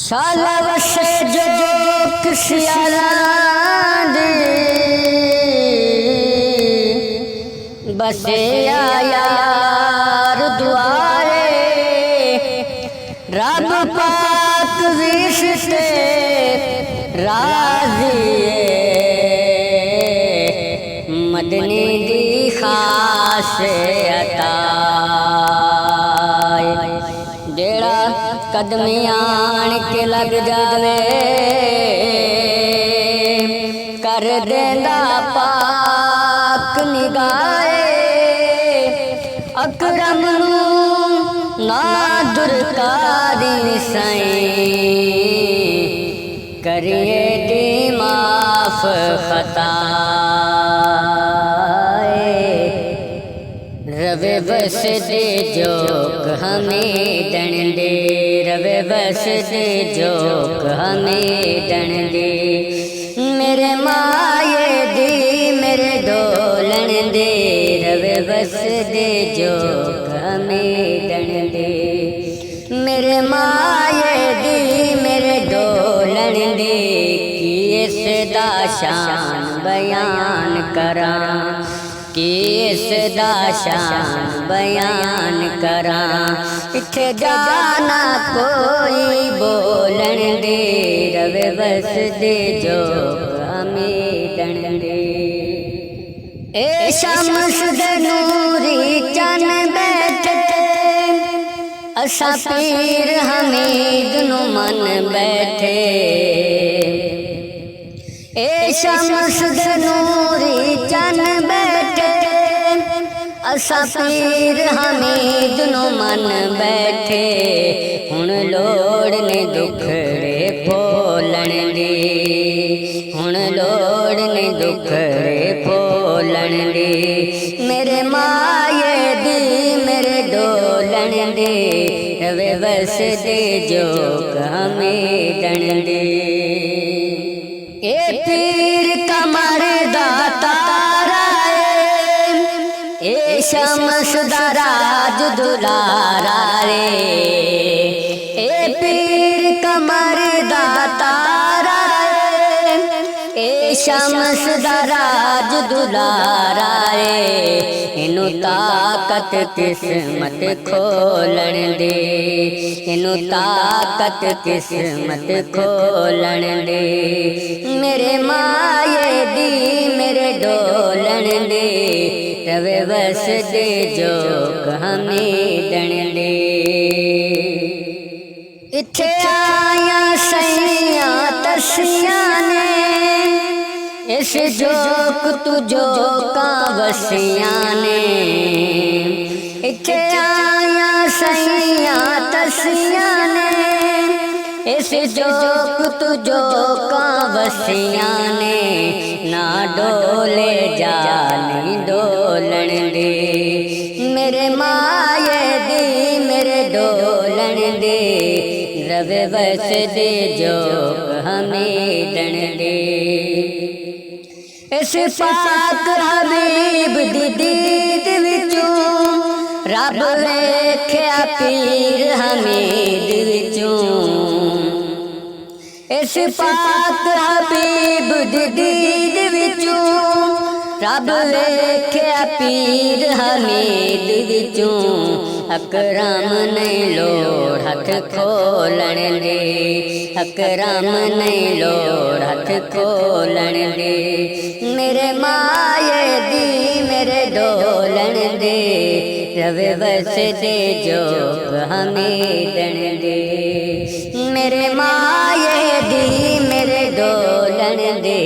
शाला वसे जो किसियाला दे बसे यार दुआरे रब पाक विश्ते राजी मदनी दी खास अता जेड़ा कदमी आन के लग जावे कर देंदा पाक निगाहे अकरम ना दुरकारी साईं करिए दी माफ रवे बस दे जोक हमें दण दे रवे बस दे जोक हमें दण दे मेरे माये दी मेरे डोलन दे रवे बस दे जोक हमें दण दे मेरे माये दी मेरे डोलन दे की इसदा शान बयान करा कि इसदा शान बयान करा इत्थे जाना कोई बोलन दे रवे बस दे जो हमें दण दे ए शम्स दे नूरी चन बैठे असा पीर हमीद नु मन बैठे ए शम्स दे नूरी चन बैठे असा पीर हमीद नु मन बैठे हुण लोड़ ने दुखड़े फोलन दी हुण लोड़ ने दुखड़े फोलन दी मेरे माये दी मेरे डोलन दे रवे बस दे जोक हमें दण दे ए पीर कमर दा तारा ए शम्स दा राज दुलारा रे ए पीर कमर दा तारा ए शम्स दा राज दुलारा रे इनु ताकत किस्मत खोलन दे इनु ताकत किस्मत खोलन दे मेरे माये दी मेरे डोलन दे रवे बस दे जोक हमें दण दे इत्थे आया सैया तसिया ने इस जोक तू जोका वसिया ने इत्थे आया सैया तसिया ने इस जोक तू जोका वसिया ने ना डोले जाली डोलन दे मेरे माये दी मेरे डोलन दे रवे बस दे जोक हमें दण दे इस पाक हबीब दी दीद विचों रब वेख्या पीर हमीद विचों इस पाक हबीब दी दीद विचों रब वेख्या पीर हमीद विचों अकरम नहीं लोड़ हथ खोलन दे अकरम नहीं लोड़ हथ खोलन दे मेरे माये दी मेरे डोलन दे रवे बस दे जोक हमें दण दे मेरे माये दी मेरे डोलन दे